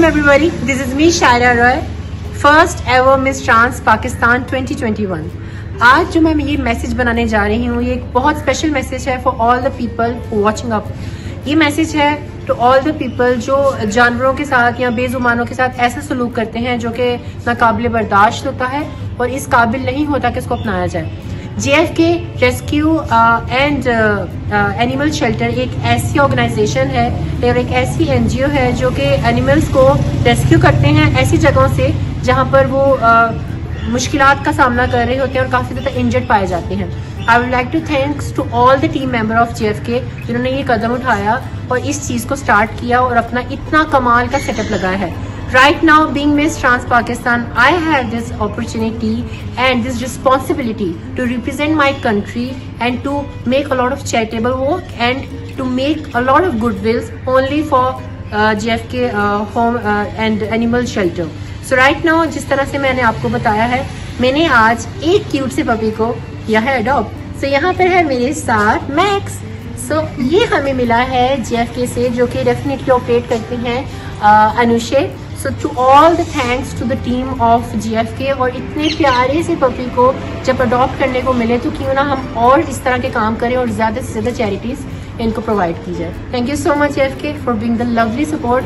Welcome everybody. This is me Shaira Roy, first ever Miss Trans Pakistan 2021. आज जो मैं ये मैसेज बनाने जा रही हूँ, ये एक बहुत स्पेशल मैसेज है for all the people watching up. ये मैसेज है टू ऑल द पीपल जो जानवरों के साथ या बेजुबानों के साथ ऐसा सलूक करते हैं जो कि नाकाबिल बर्दाश्त होता है और इस काबिल नहीं होता कि इसको अपनाया जाए. JFK rescue and animal shelter एक ऐसी ऑर्गेनाइजेशन है और एक ऐसी NGO है जो कि एनिमल्स को रेस्क्यू करते हैं ऐसी जगहों से जहां पर वो मुश्किलात का सामना कर रहे होते हैं और काफ़ी ज़्यादा इंजर्ड पाए जाते हैं. I would like to thanks to all the team member of JFK जिन्होंने ये कदम उठाया और इस चीज़ को स्टार्ट किया और अपना इतना कमाल का सेटअप लगाया है. Right now, being Miss Trans Pakistan, I have this opportunity and this responsibility to represent my country and to make a lot of charitable work and to make a lot of goodwills only for JFK home and animal shelter. So right now, जिस तरह से मैंने आपको बताया है, मैंने आज एक क्यूट से पपी को किया है अडॉप्ट. So यहाँ पर है मेरे साथ मैक्स. So ये हमें मिला है JFK से जो कि डेफिनेटली ऑपरेट करते हैं Anushe. So to all the thanks to the team of JFK और इतने प्यारे से पपी को जब अडॉप्ट करने को मिले तो क्यों ना हम और इस तरह के काम करें और ज़्यादा से ज़्यादा चैरिटीज़ इनको प्रोवाइड की जाए. Thank you so much JFK for being the lovely support.